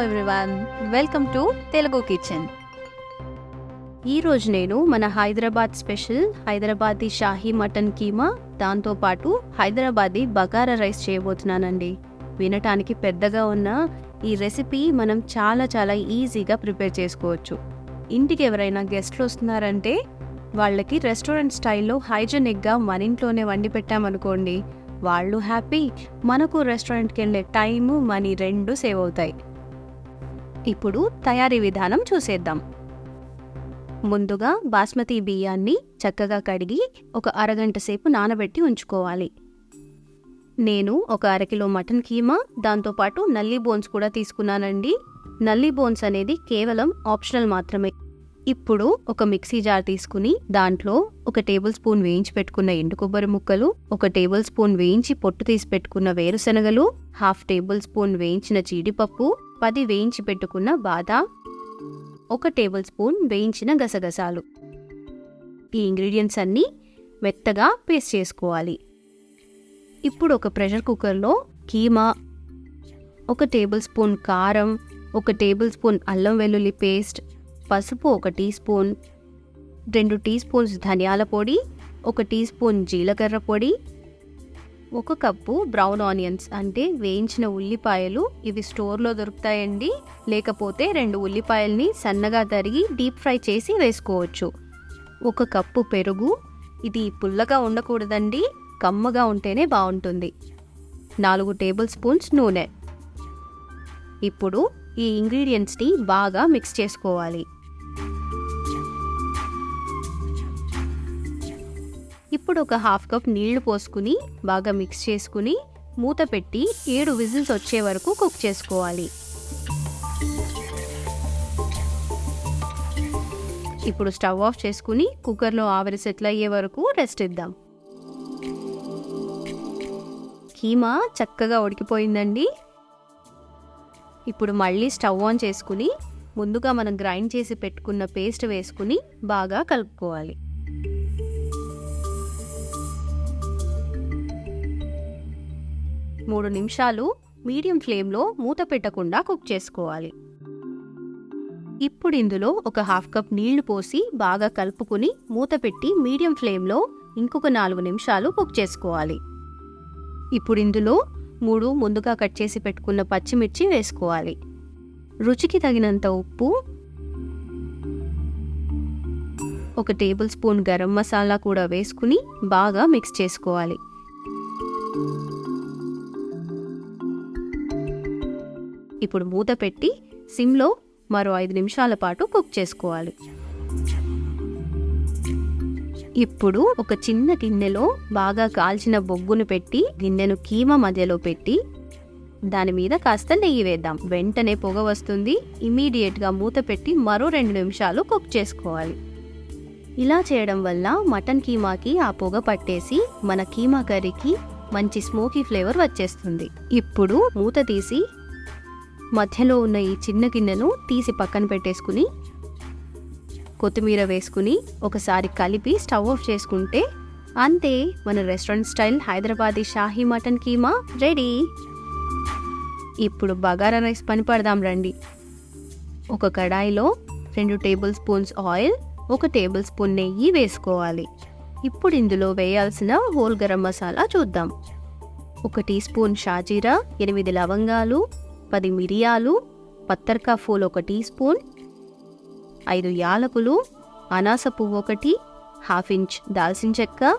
Everyone, welcome to Telugu kitchen. ఈరోజు నేను మన హైదరాబాద్ స్పెషల్ హైదరాబాదీ షాహీ మటన్ కీమా, దాంతోపాటు హైదరాబాదీ బగారా రైస్ చేయబోతున్నానండి. వినటానికి పెద్దగా ఉన్న ఈ రెసిపీ మనం చాలా ఈజీగా ప్రిపేర్ చేసుకోవచ్చు. ఇంటికి ఎవరైనా గెస్ట్లు వస్తున్నారంటే వాళ్ళకి రెస్టారెంట్ స్టైల్లో హైజెనిక్గా మన ఇంట్లోనే వండి పెట్టామనుకోండి, వాళ్ళు హ్యాపీ, మనకు రెస్టారెంట్కి వెళ్ళే టైము మనీ రెండు సేవ్ అవుతాయి. ఇప్పుడు తయారీ విధానం చూసేద్దాం. ముందుగా బాస్మతి బియ్యాన్ని చక్కగా కడిగి ఒక అరగంట సేపు నానబెట్టి ఉంచుకోవాలి. నేను ఒక అరకిలో మటన్ కీమా, దాంతోపాటు నల్లి బోన్స్ కూడా తీసుకున్నానండి. నల్లి బోన్స్ అనేది కేవలం ఆప్షనల్ మాత్రమే. ఇప్పుడు ఒక మిక్సీ జార్ తీసుకుని దాంట్లో 1 టేబుల్ స్పూన్ వేయించి పెట్టుకున్న ఎండు కొబ్బరి ముక్కలు, 1 టేబుల్ స్పూన్ వేయించి పొట్టు తీసి పెట్టుకున్న వేరుశనగలు, 1/2 టేబుల్ స్పూన్ వేయించిన జీడిపప్పు, 10 వేయించి పెట్టుకున్న బాదాం, 1 టేబుల్ స్పూన్ వేయించిన గసగసాలు. ఈ ఇంగ్రీడియంట్స్ అన్నీ మెత్తగా పేస్ట్ చేసుకోవాలి. ఇప్పుడు ఒక ప్రెషర్ కుక్కర్లో కీమా, 1 టేబుల్ స్పూన్ కారం, 1 టేబుల్ స్పూన్ అల్లం వెల్లుల్లి పేస్ట్, పసుపు 1 టీ స్పూన్, 2 టీ స్పూన్స్ ధనియాల పొడి, 1 టీ స్పూన్ జీలకర్ర పొడి, 1 కప్పు బ్రౌన్ ఆనియన్స్ అంటే వేయించిన ఉల్లిపాయలు. ఇవి స్టోర్లో దొరుకుతాయండి. లేకపోతే 2 ఉల్లిపాయల్ని సన్నగా తరిగి డీప్ ఫ్రై చేసి వేసుకోవచ్చు. 1 కప్పు పెరుగు. ఇది పుల్లగా ఉండకూడదండి, కమ్మగా ఉంటేనే బాగుంటుంది. 4 టేబుల్ స్పూన్స్ నూనె. ఇప్పుడు ఈ ఇంగ్రీడియంట్స్ని బాగా మిక్స్ చేసుకోవాలి. ఇప్పుడు ఒక 1/2 కప్ నీళ్లు పోసుకుని బాగా మిక్స్ చేసుకుని మూత పెట్టి 7 విజిల్స్ వచ్చే వరకు కుక్ చేసుకోవాలి. ఇప్పుడు స్టవ్ ఆఫ్ చేసుకుని కుక్కర్లో ఆవిరి సెటిల్ అయ్యే వరకు రెస్ట్ ఇద్దాం. కీమా చక్కగా ఉడికిపోయిందండి. ఇప్పుడు మళ్ళీ స్టవ్ ఆన్ చేసుకుని ముందుగా మనం గ్రైండ్ చేసి పెట్టుకున్న పేస్ట్ వేసుకుని బాగా కలుపుకోవాలి. మూడు నిమిషాలు మీడియం ఫ్లేమ్లో మూత పెట్టకుండా కుక్ చేసుకోవాలి. ఇప్పుడు ఇందులో ఒక 1/2 కప్ నీళ్లు పోసి బాగా కలుపుకుని మూత పెట్టి మీడియం ఫ్లేమ్లో ఇంకొక 4 నిమిషాలు కుక్ చేసుకోవాలి. ఇప్పుడు ఇందులో 3 ముందుగా కట్ చేసి పెట్టుకున్న పచ్చిమిర్చి వేసుకోవాలి. రుచికి తగినంత ఉప్పు, 1 టేబుల్ స్పూన్ గరం మసాలా కూడా వేసుకుని బాగా మిక్స్ చేసుకోవాలి. ఇప్పుడు మూత పెట్టి సిమ్లో మరో 5 నిమిషాల పాటు కుక్ చేసుకోవాలి. ఇప్పుడు ఒక చిన్న గిన్నెలో బాగా కాల్చిన బొగ్గును పెట్టి గిన్నెను కీమా మధ్యలో పెట్టి దాని మీద కాస్త నెయ్యి వేద్దాం. వెంటనే పొగ వస్తుంది. ఇమీడియట్గా మూత పెట్టి మరో 2 నిమిషాలు కుక్ చేసుకోవాలి. ఇలా చేయడం వల్ల మటన్ కీమాకి ఆ పొగ పట్టేసి మన కీమా కర్రీకి మంచి స్మోకీ ఫ్లేవర్ వచ్చేస్తుంది. ఇప్పుడు మూత తీసి మధ్యలో ఉన్న ఈ చిన్న గిన్నెను తీసి పక్కన పెట్టేసుకుని కొత్తిమీర వేసుకుని ఒకసారి కలిపి స్టవ్ ఆఫ్ చేసుకుంటే అంతే, మన restaurant style Hyderabadi Shahi mutton keema ready. ఇప్పుడు బగారా రైస్ పని పడదాం రండి. ఒక కడాయిలో 2 table spoons oil, 1 table spoon నెయ్యి వేసుకోవాలి. ఇప్పుడు ఇందులో వేయాల్సిన హోల్ గరం మసాలా చూద్దాం. 1 టీ స్పూన్ షాజీరా, 8 లవంగాలు, 10 మిరియాలు, పత్తర్కా ఫూల్ 1 టీ స్పూన్, 5 యాలకులు, అనాస పువ్వు 1, 1/2 ఇంచ్ దాల్చిన చెక్క,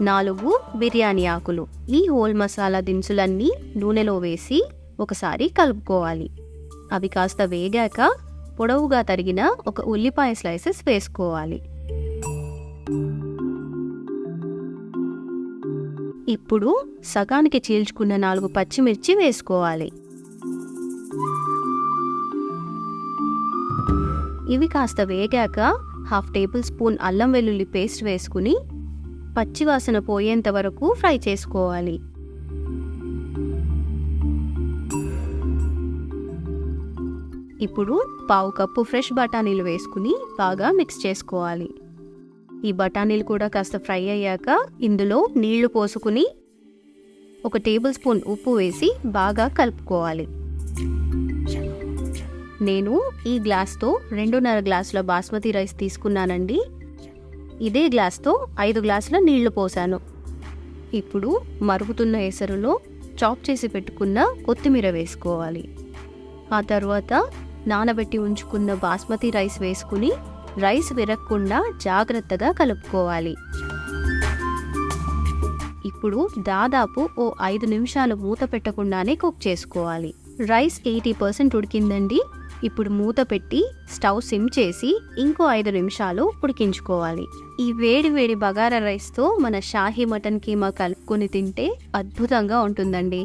4 బిర్యానీ ఆకులు. ఈ హోల్ మసాలా దినుసులన్నీ నూనెలో వేసి ఒకసారి కలుపుకోవాలి. అవి కాస్త వేగాక పొడవుగా తరిగిన 1 ఉల్లిపాయ స్లైసెస్ వేసుకోవాలి. ఇప్పుడు సగానికి చీల్చుకున్న 4 పచ్చిమిర్చి వేసుకోవాలి. ఇవి కాస్త వేగాక 1/2 టేబుల్ స్పూన్ అల్లం వెల్లుల్లి పేస్ట్ వేసుకుని పచ్చివాసన పోయేంత వరకు ఫ్రై చేసుకోవాలి. ఇప్పుడు 1/4 కప్పు ఫ్రెష్ బఠానీలు వేసుకుని బాగా మిక్స్ చేసుకోవాలి. ఈ బఠానీలు కూడా కాస్త ఫ్రై అయ్యాక ఇందులో నీళ్లు పోసుకుని 1 టేబుల్ స్పూన్ ఉప్పు వేసి బాగా కలుపుకోవాలి. నేను ఈ గ్లాస్తో 2.5 గ్లాసుల బాస్మతి రైస్ తీసుకున్నానండి. ఇదే గ్లాస్తో 5 గ్లాసుల నీళ్లు పోసాను. ఇప్పుడు మరుగుతున్న ఎసరులో చాప్ చేసి పెట్టుకున్న కొత్తిమీర వేసుకోవాలి. ఆ తర్వాత నానబెట్టి ఉంచుకున్న బాస్మతి రైస్ వేసుకుని రైస్ విరగకుండా జాగ్రత్తగా కలుపుకోవాలి. ఇప్పుడు దాదాపు ఓ 5 నిమిషాలు మూత పెట్టకుండానే కుక్ చేసుకోవాలి. రైస్ 80% ఉడికిందండి. ఇప్పుడు మూత పెట్టి స్టవ్ సిమ్ చేసి ఇంకో 5 నిమిషాలు ఉడికించుకోవాలి. ఈ వేడి వేడి బగారా రైస్తో మన షాహీ మటన్ కీమా కలుపుకొని తింటే అద్భుతంగా ఉంటుందండి.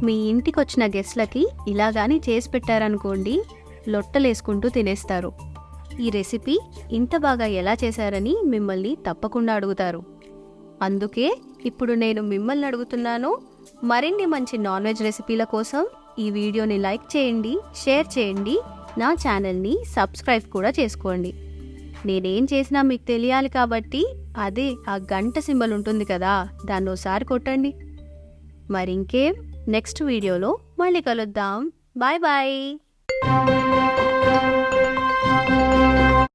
మీ ఇంటికి వచ్చిన గెస్ట్లకి ఇలాగాని చేసి పెట్టారనుకోండి, లొట్టలేసుకుంటూ తినేస్తారు. ఈ రెసిపీ ఇంత బాగా ఎలా చేశారని మిమ్మల్ని తప్పకుండా అడుగుతారు. అందుకే ఇప్పుడు నేను మిమ్మల్ని అడుగుతున్నాను, మరిన్ని మంచి నాన్ వెజ్ రెసిపీల కోసం ఈ వీడియోని లైక్ చేయండి, షేర్ చేయండి, నా ఛానల్ని సబ్స్క్రైబ్ కూడా చేసుకోండి. నేనేం చేసినా మీకు తెలియాలి కాబట్టి అదే ఆ గంట సింబల్ ఉంటుంది కదా, దాన్ని ఒకసారి కొట్టండి. మరింకేం, నెక్స్ట్ వీడియోలో మళ్ళీ కలుద్దాం. Bye bye.